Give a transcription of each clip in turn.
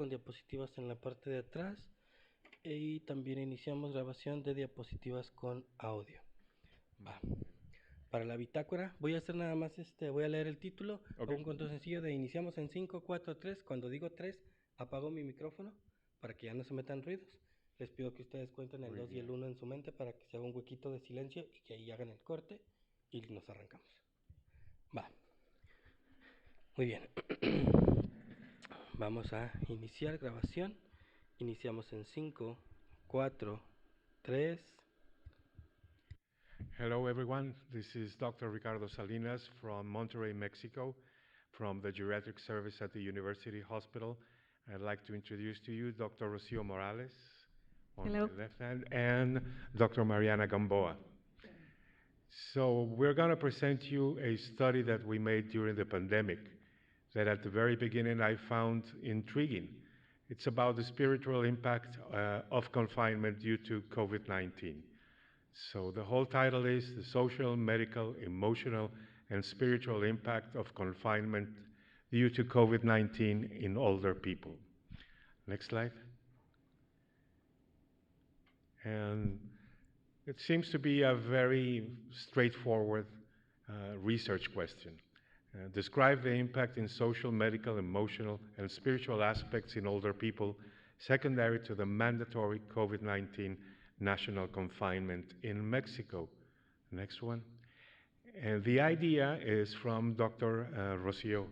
con diapositivas en la parte de atrás y también iniciamos grabación de diapositivas con audio. Va. Para la bitácora voy a hacer nada más, voy a leer el título, un control sencillo de iniciamos en 5, 4, 3, cuando digo 3 apago mi micrófono para que ya no se metan ruidos. Les pido que ustedes cuenten el 2 y el 1 en su mente para que se haga un huequito de silencio y que ahí hagan el corte y nos arrancamos. Va. Muy bien. Vamos a iniciar grabación. Iniciamos en 5, 4, 3. Hello everyone, this is Dr. Ricardo Salinas from Monterrey, Mexico, from the Geriatric Service at the University Hospital. I'd like to introduce to you Dr. Rocio Morales on my left hand and Dr. Mariana Gamboa. So we're going to present you a study that we made during the pandemic that at the very beginning I found intriguing. It's about the spiritual impact of confinement due to COVID-19. So the whole title is The Social, Medical, Emotional, and Spiritual Impact of Confinement Due to COVID-19 in Older People. Next slide. And it seems to be a very straightforward research question. Describe the impact in social, medical, emotional, and spiritual aspects in older people secondary to the mandatory COVID-19 national confinement in Mexico. Next one. And the idea is from Dr. Rocio,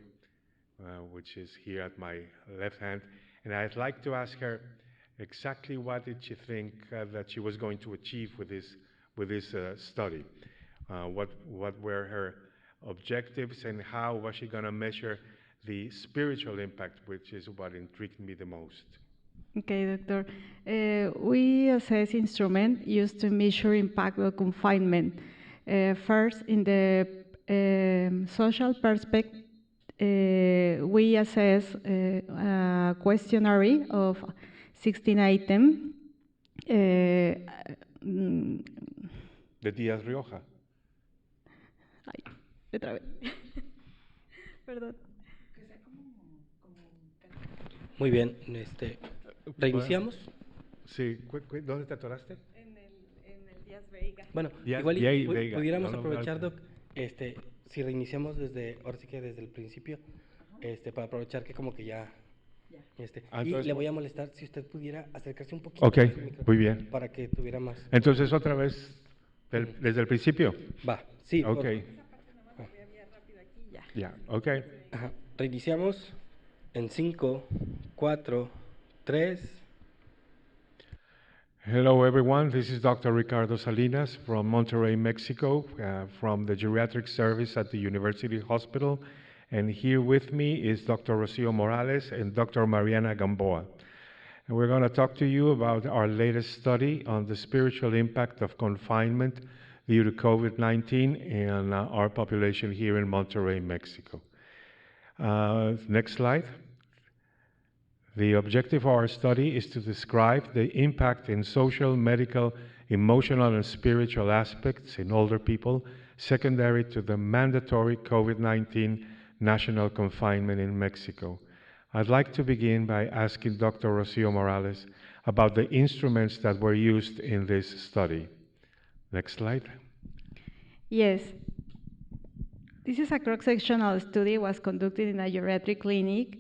which is here at my left hand. And I'd like to ask her exactly what did she think that she was going to achieve with this study. What were her objectives and how was she going to measure the spiritual impact, which is what intrigued me the most. Okay, doctor. We assess instrument used to measure impact of confinement. First, in the social perspective, we assess a questionnaire of 16 items. De Díaz Rioja. Ay, otra vez. Perdón. Muy bien, ¿reiniciamos? Sí, ¿dónde te atoraste? En el Díaz Veiga. Bueno, pudiéramos aprovechar, Doc, si reiniciamos ahora sí que desde el principio, para aprovechar que como que ya. Y le voy a molestar si usted pudiera acercarse un poquito. Ok, muy bien. Para que tuviera más. Entonces, otra vez, desde el principio. Va, sí. Ok. Ya, ok. Ajá. Reiniciamos en 5, 4, 3. Hello everyone, this is Dr. Ricardo Salinas from Monterrey, Mexico, from the Geriatric Service at the University Hospital. And here with me is Dr. Rocio Morales and Dr. Mariana Gamboa. And we're going to talk to you about our latest study on the spiritual impact of confinement due to COVID-19 in our population here in Monterrey, Mexico. Next slide. The objective of our study is to describe the impact in social, medical, emotional, and spiritual aspects in older people secondary to the mandatory COVID-19 national confinement in Mexico. I'd like to begin by asking Dr. Rocio Morales about the instruments that were used in this study. Next slide. Yes. This is a cross-sectional study was conducted in a geriatric clinic.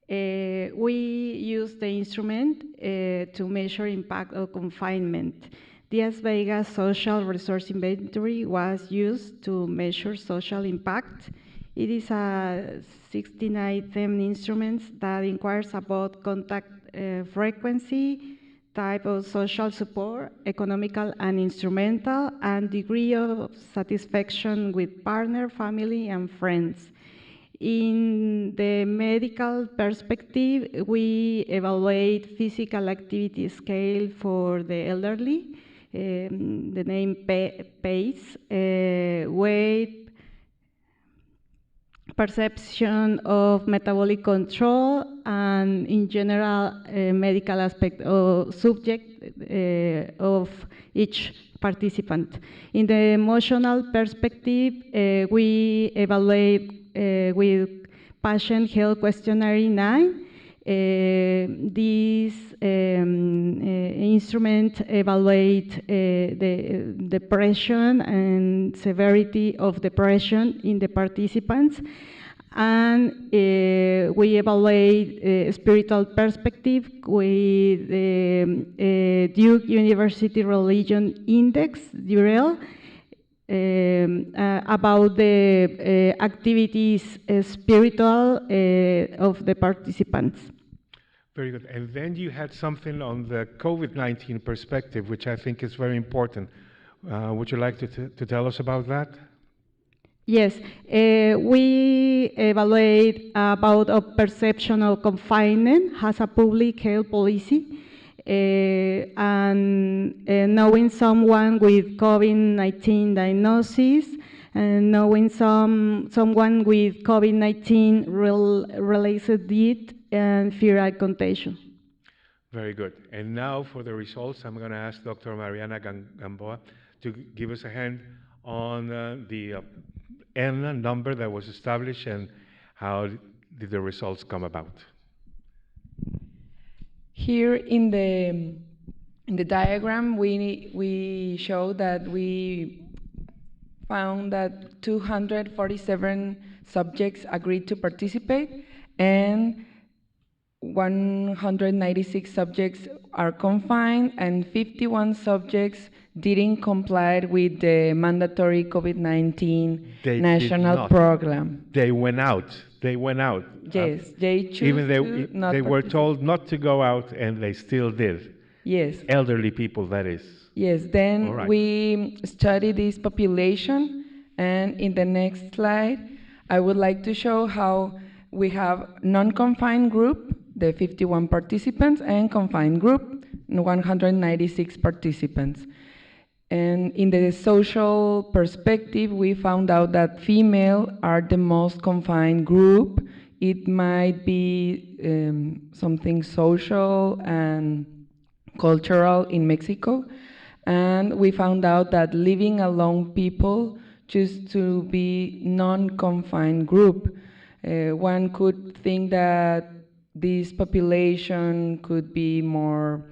We used the instrument to measure impact of confinement. Díaz Veiga Social Resource Inventory was used to measure social impact. It is a 16-item instrument that inquires about contact frequency, type of social support, economical and instrumental, and degree of satisfaction with partner, family, and friends. In the medical perspective, we evaluate physical activity scale for the elderly, the name PACE, weight, perception of metabolic control, and in general medical aspect or subject of each participant. In the emotional perspective, we evaluate with patient health questionnaire 9 This instrument evaluate the depression and severity of depression in the participants, and we evaluate spiritual perspective with the Duke University Religion Index, DUREL, about the activities spiritual of the participants. Very good. And then you had something on the COVID-19 perspective, which I think is very important. Would you like to tell us about that? Yes, we evaluate about a perception of confinement as a public health policy, and knowing someone with COVID-19 diagnosis, and knowing someone with COVID-19 related death and fear contagion. Very good. And now for the results, I'm going to ask Dr. Mariana Gamboa to give us a hand on the N number that was established and how did the results come about. Here in the diagram, we show that we found that 247 subjects agreed to participate, and 196 subjects are confined, and 51 subjects didn't comply with the mandatory COVID-19 national program. They went out. They went out. Yes, they chose even to not they were told not to go out, and they still did. Yes. Elderly people, that is. Yes, then Right. we study this population, and in the next slide, I would like to show how we have non-confined group, the 51 participants, and confined group, 196 participants. And in the social perspective, we found out that female are the most confined group. It might be something social and cultural in Mexico. And we found out that living alone people choose to be non-confined group. One could think that this population could be more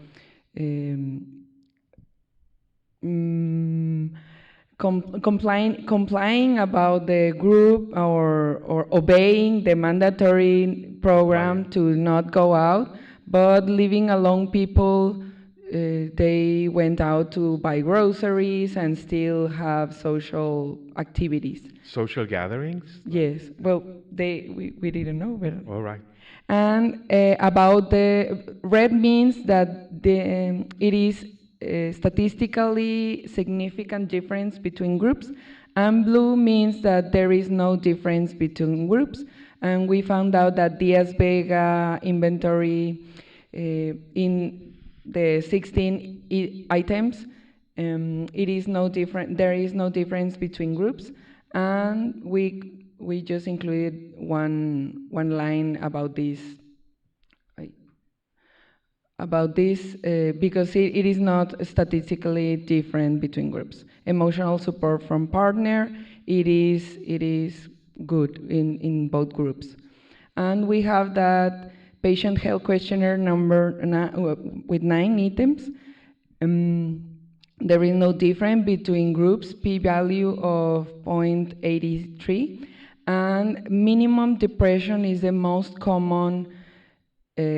complying about the group or obeying the mandatory program to not go out, but living alone people, they went out to buy groceries and still have social activities. Social gatherings? Yes, well, we didn't know, but... All right. And about the red means that it is statistically significant difference between groups, and blue means that there is no difference between groups. And we found out that Diaz-Vega inventory in the 16 items, it is no different. There is no difference between groups, and we just included one line about this. Because it is not statistically different between groups. Emotional support from partner, it is good in both groups. And we have that patient health questionnaire with 9 items. There is no difference between groups, p-value of 0.83, and minimum depression is the most common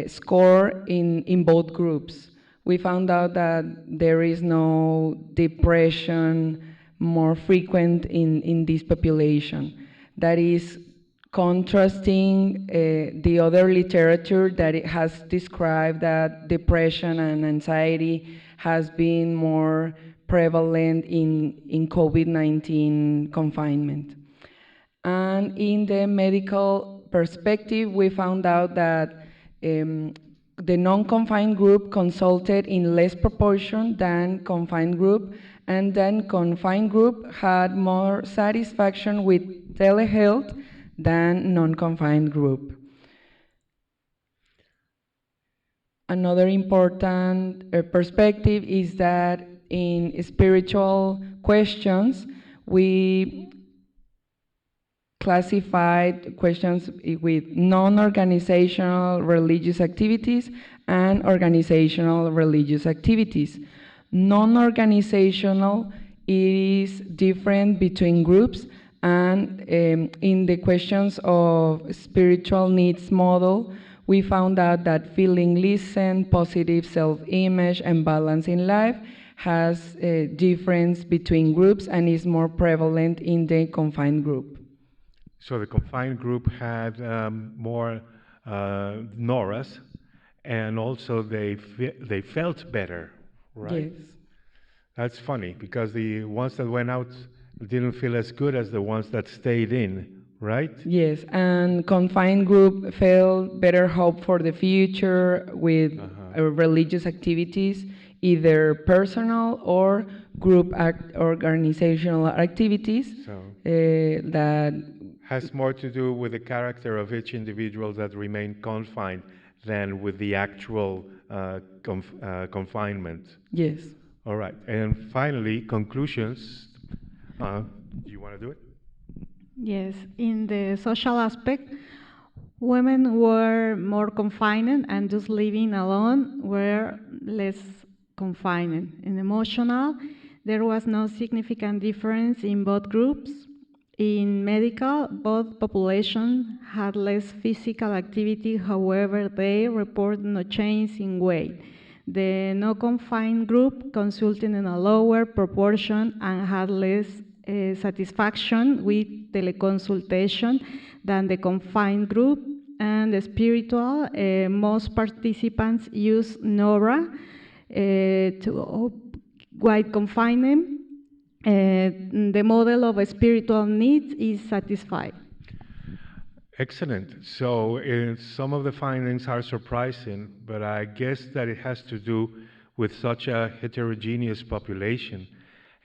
score in both groups. We found out that there is no depression more frequent in this population. That is contrasting the other literature that it has described that depression and anxiety has been more prevalent in COVID-19 confinement. And in the medical perspective, we found out that the non-confined group consulted in less proportion than confined group, and then confined group had more satisfaction with telehealth than non-confined group. Another important perspective is that in spiritual questions, we classified questions with non-organizational religious activities and organizational religious activities. Non-organizational is different between groups, and in the questions of spiritual needs model, we found out that feeling listened, positive self-image, and balance in life has a difference between groups and is more prevalent in the confined group. So the confined group had more NORAs, and also they felt better, right? Yes. That's funny, because the ones that went out didn't feel as good as the ones that stayed in, right? Yes, and confined group felt better hope for the future with religious activities, either personal or group organizational activities that has more to do with the character of each individual that remained confined than with the actual confinement. Yes. All right, and finally, conclusions. Do you want to do it? Yes, in the social aspect, women were more confined and those living alone were less confined. In emotional, there was no significant difference in both groups. In medical, both populations had less physical activity, however, they report no change in weight. The no-confined group consulted in a lower proportion and had less satisfaction with teleconsultation than the confined group. And the spiritual, most participants use NORA to white confinement. The model of a spiritual needs is satisfied. Excellent. So some of the findings are surprising, but I guess that it has to do with such a heterogeneous population.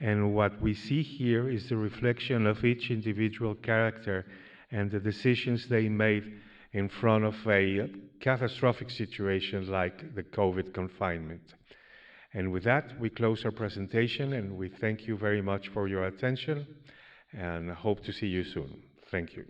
And what we see here is the reflection of each individual character and the decisions they made in front of a catastrophic situation like the COVID confinement. And with that, we close our presentation, and we thank you very much for your attention and hope to see you soon. Thank you.